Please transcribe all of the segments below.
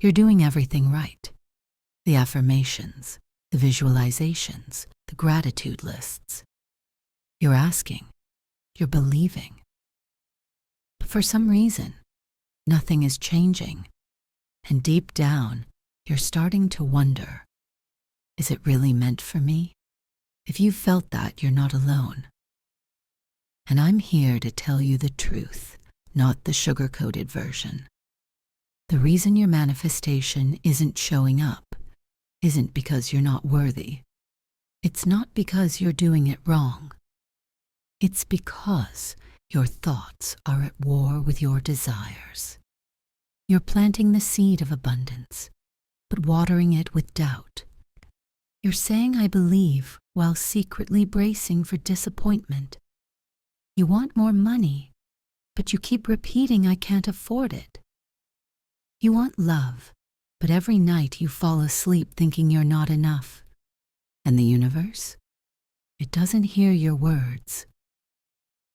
You're doing everything right. The affirmations, the visualizations, the gratitude lists. You're asking, you're believing. But for some reason, nothing is changing. And deep down, you're starting to wonder, is it really meant for me? If you've felt that, you're not alone. And I'm here to tell you the truth, not the sugar-coated version. The reason your manifestation isn't showing up isn't because you're not worthy. It's not because you're doing it wrong. It's because your thoughts are at war with your desires. You're planting the seed of abundance, but watering it with doubt. You're saying I believe while secretly bracing for disappointment. You want more money, but you keep repeating I can't afford it. You want love, but every night you fall asleep thinking you're not enough. And the universe? It doesn't hear your words.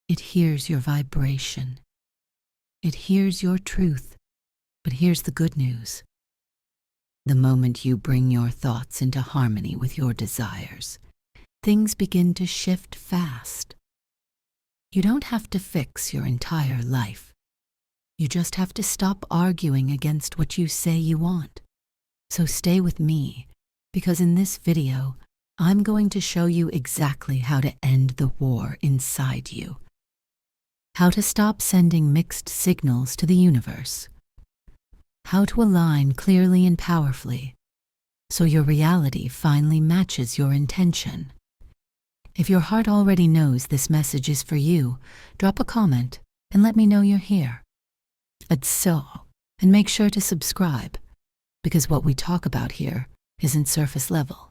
It hears your vibration. It hears your truth. But here's the good news. The moment you bring your thoughts into harmony with your desires, things begin to shift fast. You don't have to fix your entire life. You just have to stop arguing against what you say you want. So stay with me, because in this video, I'm going to show you exactly how to end the war inside you. How to stop sending mixed signals to the universe. How to align clearly and powerfully, so your reality finally matches your intention. If your heart already knows this message is for you, drop a comment and let me know you're here. And make sure to subscribe, because what we talk about here isn't surface level.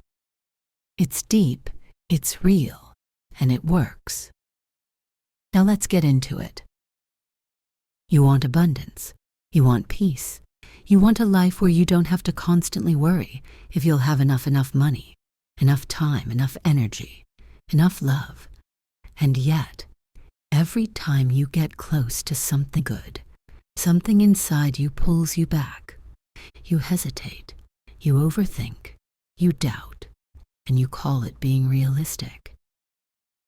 It's deep, it's real, and it works. Now let's get into it. You want abundance. You want peace. You want a life where you don't have to constantly worry if you'll have enough money, enough time, enough energy, enough love. And yet, every time you get close to something good, something inside you pulls you back. You hesitate, you overthink, you doubt, and you call it being realistic.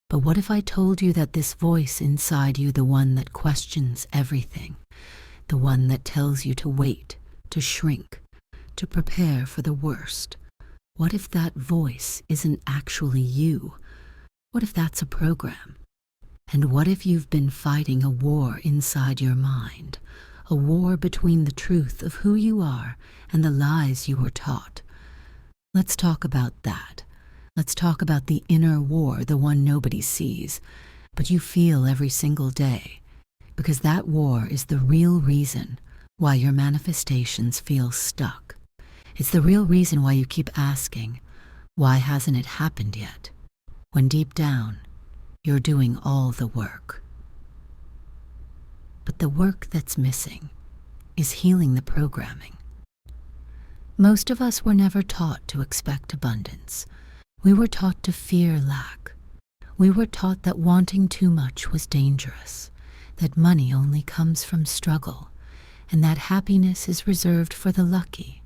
But what if I told you that this voice inside you, the one that questions everything, the one that tells you to wait, to shrink, to prepare for the worst, what if that voice isn't actually you? What if that's a program? And what if you've been fighting a war inside your mind, a war between the truth of who you are and the lies you were taught? Let's talk about that. Let's talk about the inner war, the one nobody sees, but you feel every single day, because that war is the real reason why your manifestations feel stuck. It's the real reason why you keep asking, why hasn't it happened yet? When deep down, you're doing all the work. But the work that's missing is healing the programming. Most of us were never taught to expect abundance. We were taught to fear lack. We were taught that wanting too much was dangerous, that money only comes from struggle, and that happiness is reserved for the lucky.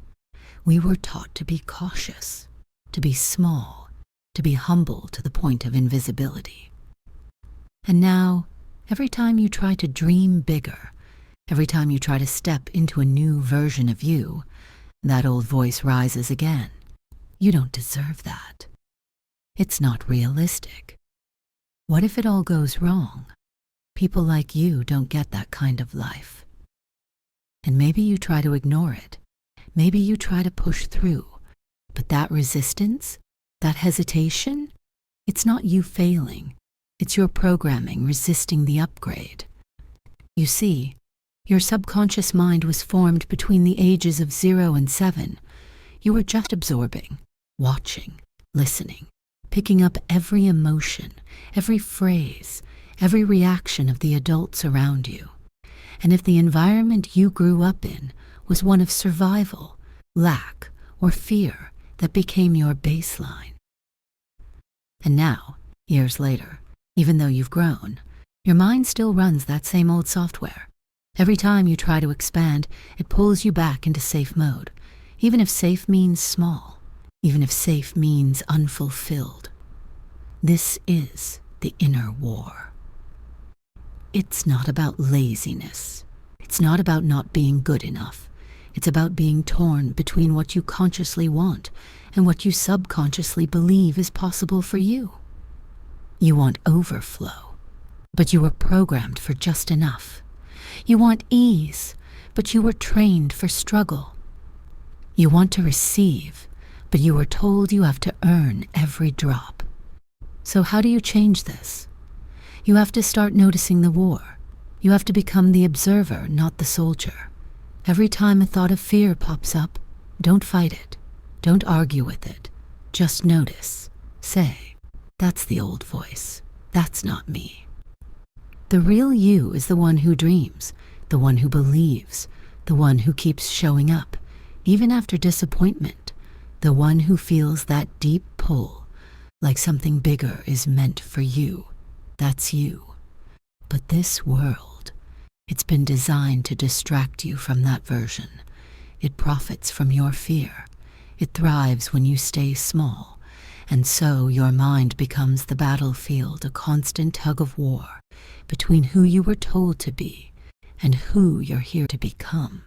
We were taught to be cautious, to be small, to be humble to the point of invisibility. And now, every time you try to dream bigger, every time you try to step into a new version of you, that old voice rises again. You don't deserve that. It's not realistic. What if it all goes wrong? People like you don't get that kind of life. And maybe you try to ignore it. Maybe you try to push through. But that resistance, that hesitation, it's not you failing. It's your programming resisting the upgrade. You see, your subconscious mind was formed between the ages of 0 and 7. You were just absorbing, watching, listening, picking up every emotion, every phrase, every reaction of the adults around you. And if the environment you grew up in was one of survival, lack, or fear, that became your baseline. And now, years later, even though you've grown, your mind still runs that same old software. Every time you try to expand, it pulls you back into safe mode, even if safe means small, even if safe means unfulfilled. This is the inner war. It's not about laziness. It's not about not being good enough. It's about being torn between what you consciously want and what you subconsciously believe is possible for you. You want overflow, but you were programmed for just enough. You want ease, but you were trained for struggle. You want to receive, but you were told you have to earn every drop. So how do you change this? You have to start noticing the war. You have to become the observer, not the soldier. Every time a thought of fear pops up, don't fight it. Don't argue with it. Just notice. Say, that's the old voice. That's not me. The real you is the one who dreams, the one who believes, the one who keeps showing up, even after disappointment, the one who feels that deep pull, like something bigger is meant for you. That's you. But this world, it's been designed to distract you from that version. It profits from your fear. It thrives when you stay small. And so your mind becomes the battlefield, a constant tug of war between who you were told to be and who you're here to become.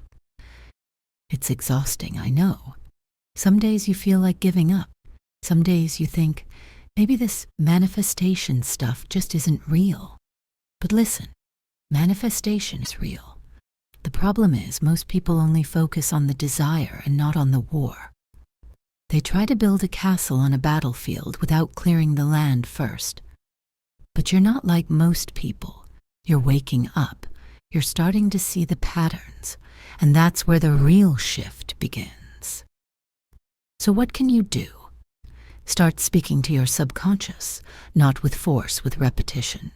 It's exhausting, I know. Some days you feel like giving up. Some days you think, maybe this manifestation stuff just isn't real. But listen, manifestation is real. The problem is most people only focus on the desire and not on the war. They try to build a castle on a battlefield without clearing the land first. But you're not like most people. You're waking up. You're starting to see the patterns. And that's where the real shift begins. So what can you do? Start speaking to your subconscious, not with force, with repetition.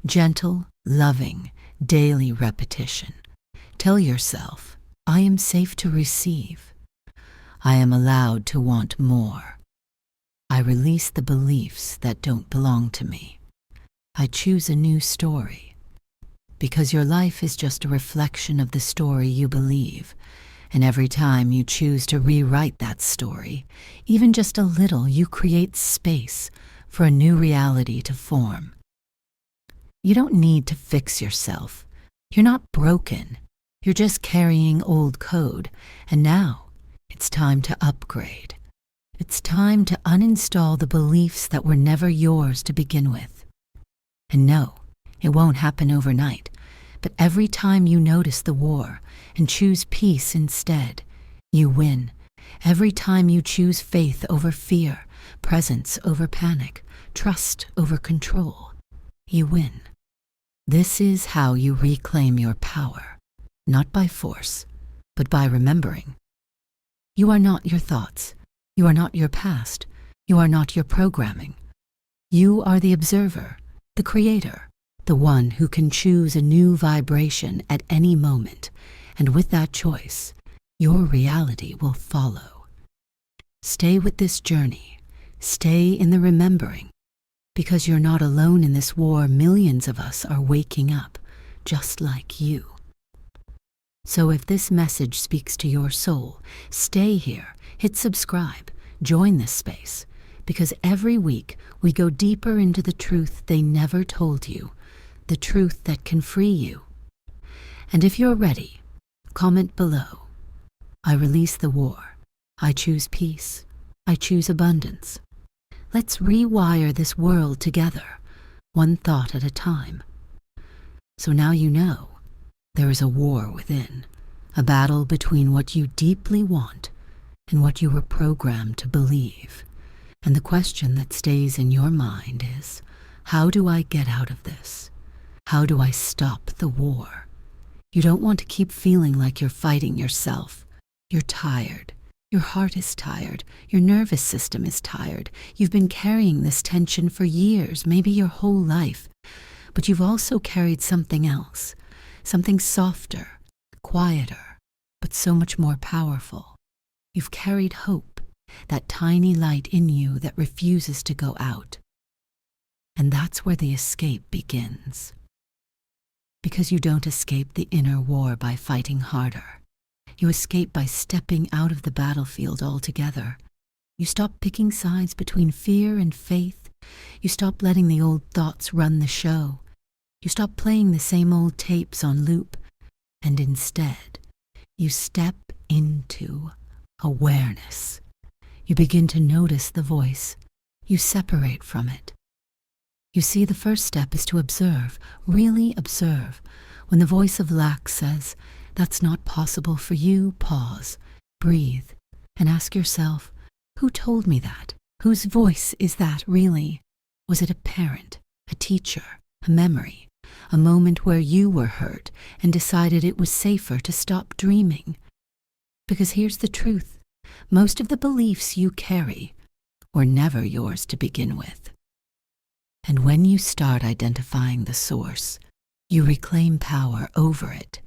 Gentle, loving, daily repetition. Tell yourself, I am safe to receive. I am allowed to want more. I release the beliefs that don't belong to me. I choose a new story. Because your life is just a reflection of the story you believe. And every time you choose to rewrite that story, even just a little, you create space for a new reality to form. You don't need to fix yourself. You're not broken. You're just carrying old code. And now, it's time to upgrade. It's time to uninstall the beliefs that were never yours to begin with. And no, it won't happen overnight. But every time you notice the war and choose peace instead, you win. Every time you choose faith over fear, presence over panic, trust over control, you win. This is how you reclaim your power, not by force, but by remembering. You are not your thoughts. You are not your past. You are not your programming. You are the observer, the creator, the one who can choose a new vibration at any moment, and with that choice, your reality will follow. Stay with this journey. Stay in the remembering, because you're not alone in this war. Millions of us are waking up, just like you. So if this message speaks to your soul, stay here, hit subscribe, join this space, because every week we go deeper into the truth they never told you, the truth that can free you. And if you're ready, comment below. I release the war. I choose peace. I choose abundance. Let's rewire this world together, one thought at a time. So now you know. There is a war within, a battle between what you deeply want and what you were programmed to believe. And the question that stays in your mind is, how do I get out of this? How do I stop the war? You don't want to keep feeling like you're fighting yourself. You're tired. Your heart is tired. Your nervous system is tired. You've been carrying this tension for years, maybe your whole life. But you've also carried something else. Something softer, quieter, but so much more powerful. You've carried hope, that tiny light in you that refuses to go out. And that's where the escape begins. Because you don't escape the inner war by fighting harder. You escape by stepping out of the battlefield altogether. You stop picking sides between fear and faith. You stop letting the old thoughts run the show. You stop playing the same old tapes on loop. And instead, you step into awareness. You begin to notice the voice. You separate from it. You see, the first step is to observe, really observe. When the voice of lack says, "That's not possible for you," pause, breathe, and ask yourself, who told me that? Whose voice is that really? Was it a parent, a teacher, a memory, a moment where you were hurt and decided it was safer to stop dreaming? Because here's the truth. Most of the beliefs you carry were never yours to begin with. And when you start identifying the source, you reclaim power over it.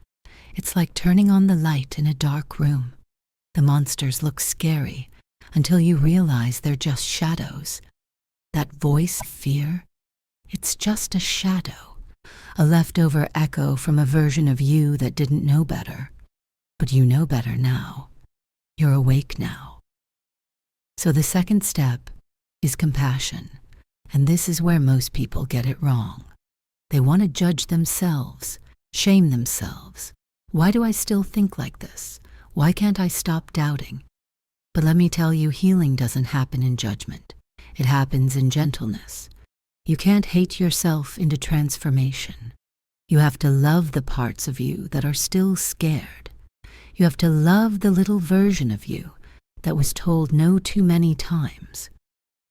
It's like turning on the light in a dark room. The monsters look scary until you realize they're just shadows. That voice of fear, it's just a shadow, a leftover echo from a version of you that didn't know better. But you know better now. You're awake now. So the second step is compassion. And this is where most people get it wrong. They want to judge themselves, shame themselves. Why do I still think like this? Why can't I stop doubting? But let me tell you, healing doesn't happen in judgment. It happens in gentleness. You can't hate yourself into transformation. You have to love the parts of you that are still scared. You have to love the little version of you that was told no too many times.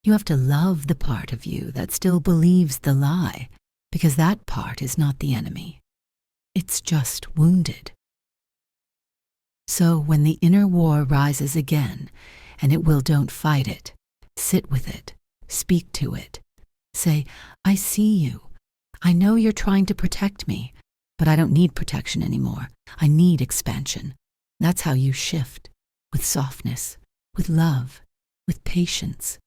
You have to love the part of you that still believes the lie, because that part is not the enemy. It's just wounded. So when the inner war rises again, and it will, don't fight it. Sit with it. Speak to it. Say, I see you. I know you're trying to protect me, but I don't need protection anymore. I need expansion. That's how you shift, with softness, with love, with patience.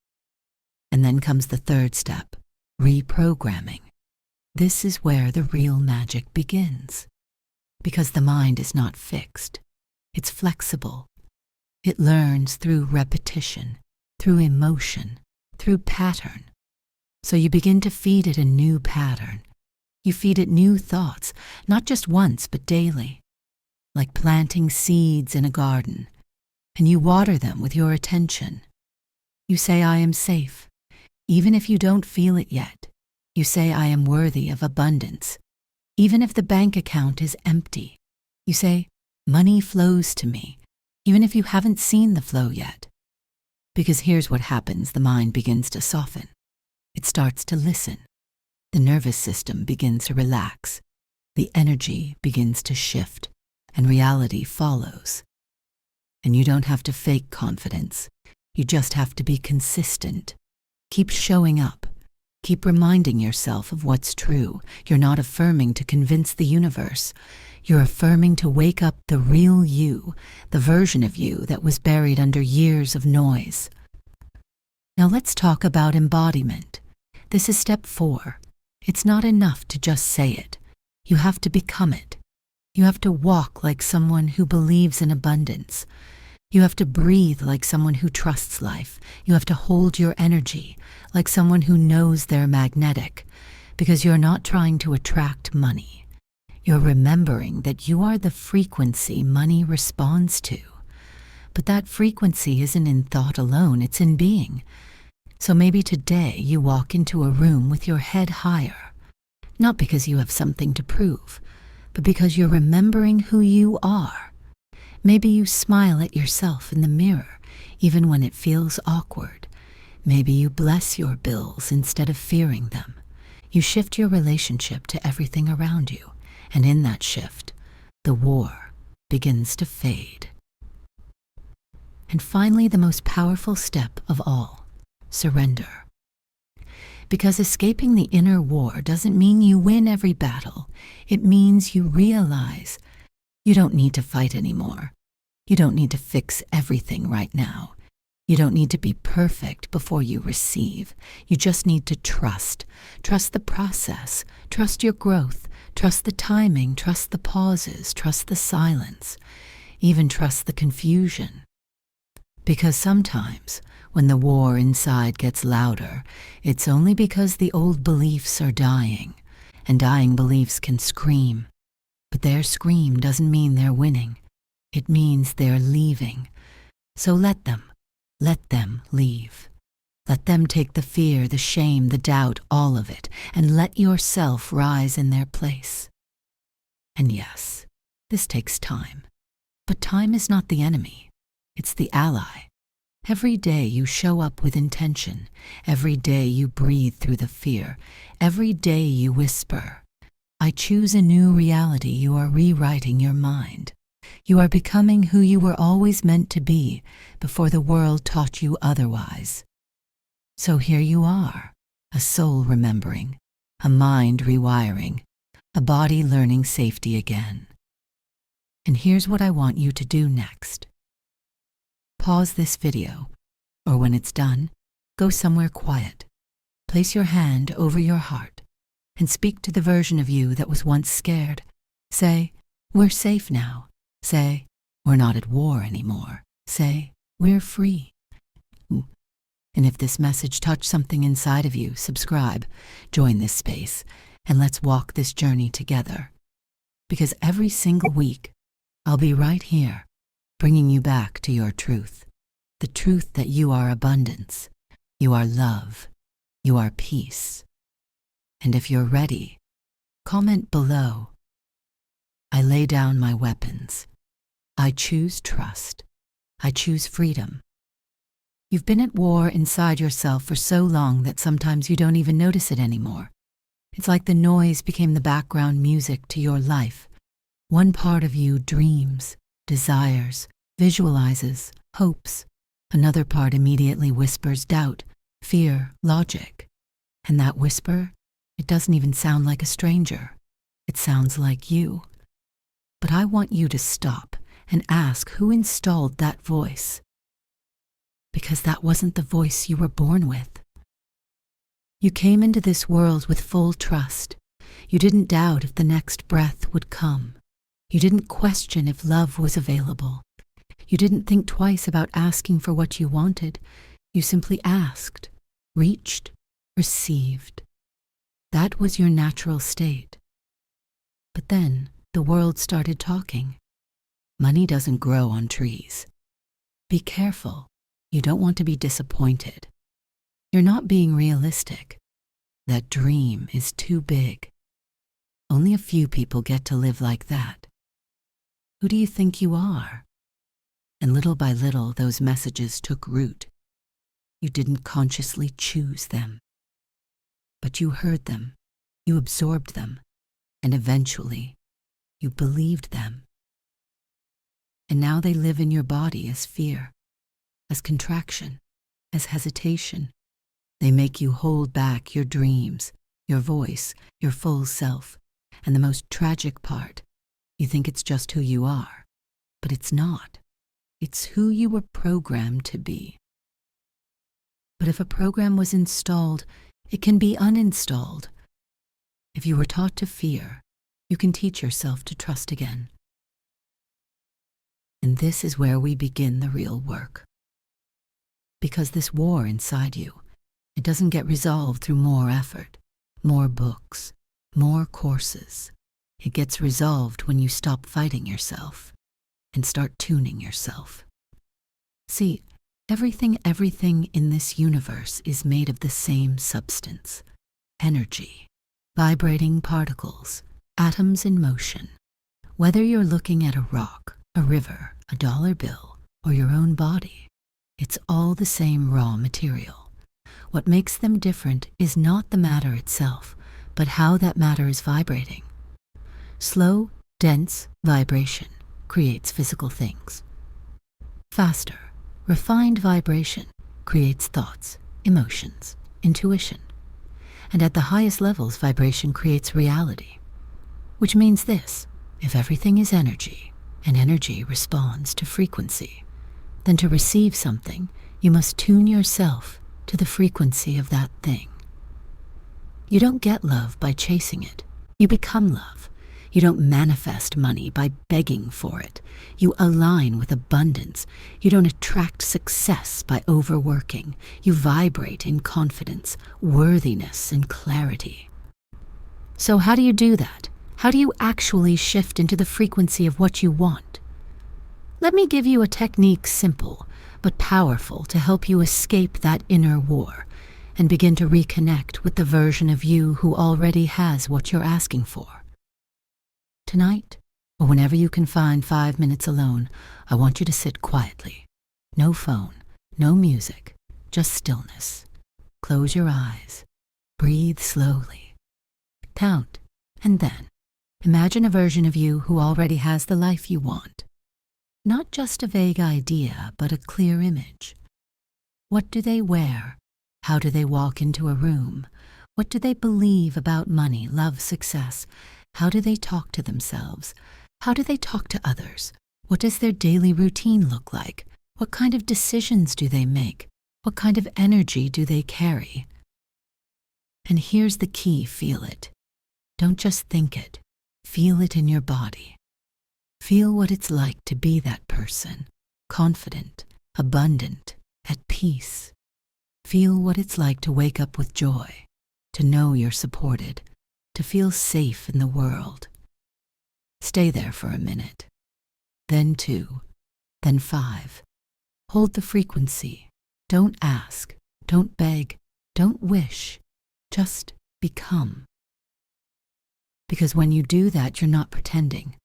And then comes the third step, reprogramming. This is where the real magic begins. Because the mind is not fixed. It's flexible. It learns through repetition, through emotion, through pattern. So you begin to feed it a new pattern. You feed it new thoughts, not just once, but daily. Like planting seeds in a garden. And you water them with your attention. You say, I am safe. Even if you don't feel it yet, you say, I am worthy of abundance. Even if the bank account is empty, you say, money flows to me, even if you haven't seen the flow yet. Because here's what happens, the mind begins to soften. It starts to listen. The nervous system begins to relax. The energy begins to shift, and reality follows. And you don't have to fake confidence. You just have to be consistent. Keep showing up. Keep reminding yourself of what's true. You're not affirming to convince the universe. You're affirming to wake up the real you, the version of you that was buried under years of noise. Now let's talk about embodiment. This is step 4. It's not enough to just say it. You have to become it. You have to walk like someone who believes in abundance. You have to breathe like someone who trusts life. You have to hold your energy like someone who knows they're magnetic, because you're not trying to attract money. You're remembering that you are the frequency money responds to. But that frequency isn't in thought alone, it's in being. So maybe today you walk into a room with your head higher, not because you have something to prove, but because you're remembering who you are. Maybe you smile at yourself in the mirror, even when it feels awkward. Maybe you bless your bills instead of fearing them. You shift your relationship to everything around you, and in that shift, the war begins to fade. And finally, the most powerful step of all, surrender. Because escaping the inner war doesn't mean you win every battle. It means you realize you don't need to fight anymore. You don't need to fix everything right now. You don't need to be perfect before you receive. You just need to trust. Trust the process. Trust your growth. Trust the timing. Trust the pauses. Trust the silence. Even trust the confusion. Because sometimes, when the war inside gets louder, it's only because the old beliefs are dying, and dying beliefs can scream. But their scream doesn't mean they're winning. It means they're leaving. So let them leave. Let them take the fear, the shame, the doubt, all of it, and let yourself rise in their place. And yes, this takes time. But time is not the enemy. It's the ally. Every day you show up with intention. Every day you breathe through the fear. Every day you whisper, I choose a new reality. You are rewriting your mind. You are becoming who you were always meant to be before the world taught you otherwise. So here you are, a soul remembering, a mind rewiring, a body learning safety again. And here's what I want you to do next. Pause this video, or when it's done, go somewhere quiet. Place your hand over your heart and speak to the version of you that was once scared. Say, we're safe now. Say, we're not at war anymore. Say, we're free. And if this message touched something inside of you, subscribe, join this space, and let's walk this journey together. Because every single week, I'll be right here, bringing you back to your truth. The truth that you are abundance, you are love, you are peace. And if you're ready, comment below. I lay down my weapons. I choose trust. I choose freedom. You've been at war inside yourself for so long that sometimes you don't even notice it anymore. It's like the noise became the background music to your life. One part of you dreams, desires, visualizes, hopes. Another part immediately whispers doubt, fear, logic. And that whisper, it doesn't even sound like a stranger. It sounds like you. But I want you to stop and ask who installed that voice. Because that wasn't the voice you were born with. You came into this world with full trust. You didn't doubt if the next breath would come. You didn't question if love was available. You didn't think twice about asking for what you wanted. You simply asked, reached, received. That was your natural state. But then the world started talking. Money doesn't grow on trees. Be careful. You don't want to be disappointed. You're not being realistic. That dream is too big. Only a few people get to live like that. Who do you think you are? And little by little, those messages took root. You didn't consciously choose them. But you heard them, you absorbed them, and eventually, you believed them. And now they live in your body as fear, as contraction, as hesitation. They make you hold back your dreams, your voice, your full self. And the most tragic part, you think it's just who you are, but it's not. It's who you were programmed to be. But if a program was installed, it can be uninstalled. If you were taught to fear, you can teach yourself to trust again. And this is where we begin the real work. Because this war inside you, it doesn't get resolved through more effort, more books, more courses. It gets resolved when you stop fighting yourself and start tuning yourself. See, everything in this universe is made of the same substance, energy, vibrating particles, atoms in motion. Whether you're looking at a rock, a river, a dollar bill, or your own body, it's all the same raw material. What makes them different is not the matter itself, but how that matter is vibrating. Slow, dense vibration creates physical things. Faster, refined vibration creates thoughts, emotions, intuition. And at the highest levels, vibration creates reality. Which means this: if everything is energy, and energy responds to frequency, then to receive something, you must tune yourself to the frequency of that thing. You don't get love by chasing it. You become love. You don't manifest money by begging for it. You align with abundance. You don't attract success by overworking. You vibrate in confidence, worthiness, and clarity. So how do you do that? How do you actually shift into the frequency of what you want? Let me give you a technique simple but powerful to help you escape that inner war and begin to reconnect with the version of you who already has what you're asking for. Tonight, or whenever you can find 5 minutes alone, I want you to sit quietly. No phone, no music, just stillness. Close your eyes. Breathe slowly. Count, and then imagine a version of you who already has the life you want. Not just a vague idea, but a clear image. What do they wear? How do they walk into a room? What do they believe about money, love, success? How do they talk to themselves? How do they talk to others? What does their daily routine look like? What kind of decisions do they make? What kind of energy do they carry? And here's the key, feel it. Don't just think it. Feel it in your body. Feel what it's like to be that person, confident, abundant, at peace. Feel what it's like to wake up with joy, to know you're supported, to feel safe in the world. Stay there for a minute, then 2, then 5. Hold the frequency. Don't ask, don't beg, don't wish, just become. Because when you do that, you're not pretending.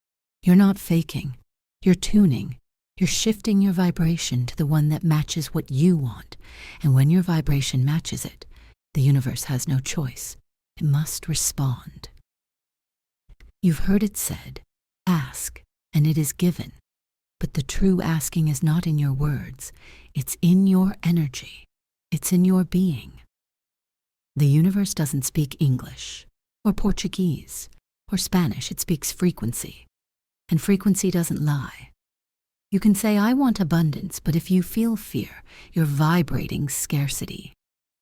You're not faking. You're tuning. You're shifting your vibration to the one that matches what you want. And when your vibration matches it, the universe has no choice. It must respond. You've heard it said, ask, and it is given. But the true asking is not in your words. It's in your energy. It's in your being. The universe doesn't speak English, or Portuguese, or Spanish. It speaks frequency. And frequency doesn't lie. You can say, I want abundance, but if you feel fear, you're vibrating scarcity.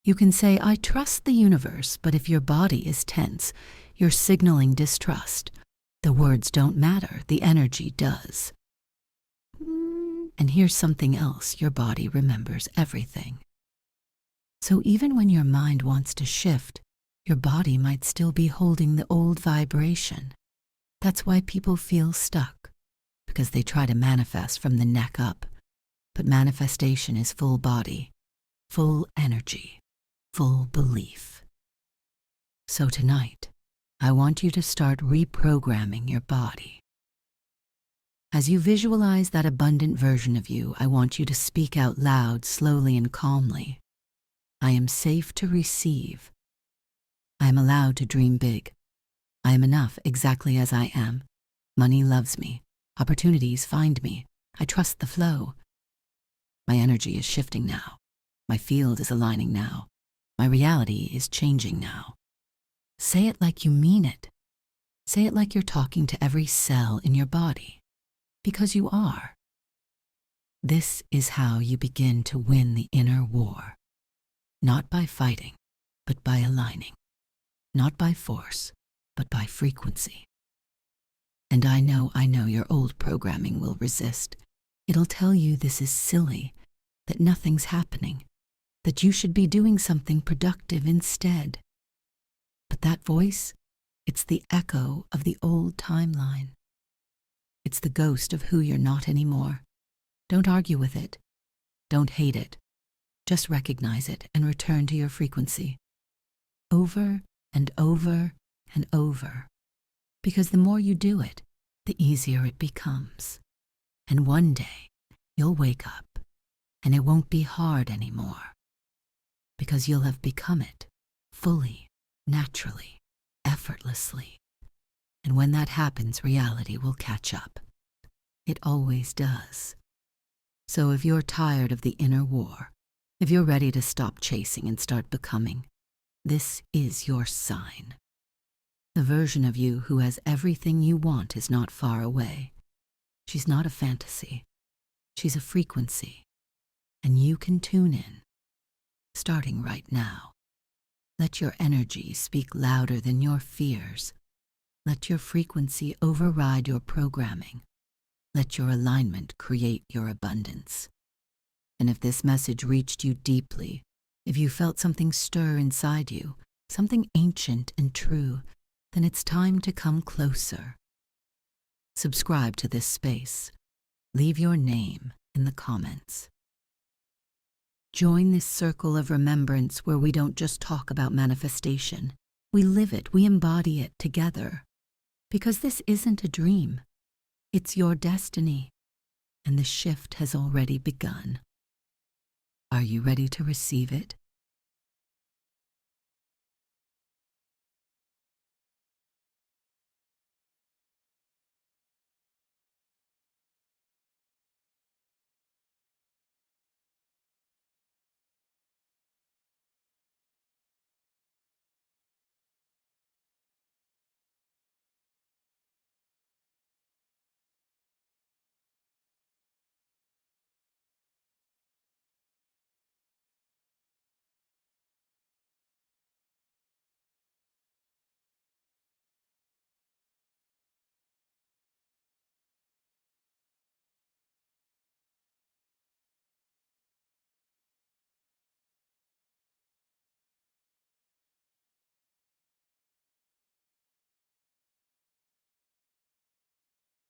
You can say, I trust the universe, but if your body is tense, you're signaling distrust. The words don't matter, the energy does. And here's something else, your body remembers everything. So even when your mind wants to shift, your body might still be holding the old vibration. That's why people feel stuck, because they try to manifest from the neck up. But manifestation is full body, full energy, full belief. So tonight, I want you to start reprogramming your body. As you visualize that abundant version of you, I want you to speak out loud, slowly and calmly. I am safe to receive. I am allowed to dream big. I am enough exactly as I am. Money loves me. Opportunities find me. I trust the flow. My energy is shifting now. My field is aligning now. My reality is changing now. Say it like you mean it. Say it like you're talking to every cell in your body. Because you are. This is how you begin to win the inner war. Not by fighting, but by aligning. Not by force, but by frequency. And I know your old programming will resist. It'll tell you this is silly, that nothing's happening, that you should be doing something productive instead. But that voice, it's the echo of the old timeline. It's the ghost of who you're not anymore. Don't argue with it. Don't hate it. Just recognize it and return to your frequency. Over and over and over. Because the more you do it, the easier it becomes. And one day, you'll wake up, and it won't be hard anymore. Because you'll have become it, fully, naturally, effortlessly. And when that happens, reality will catch up. It always does. So if you're tired of the inner war, if you're ready to stop chasing and start becoming, this is your sign. The version of you who has everything you want is not far away. She's not a fantasy. She's a frequency, and you can tune in, starting right now. Let your energy speak louder than your fears. Let your frequency override your programming. Let your alignment create your abundance. And if this message reached you deeply, if you felt something stir inside you, something ancient and true, then it's time to come closer. Subscribe to this space. Leave your name in the comments. Join this circle of remembrance where we don't just talk about manifestation. We live it, we embody it together. Because this isn't a dream. It's your destiny, and the shift has already begun. Are you ready to receive it?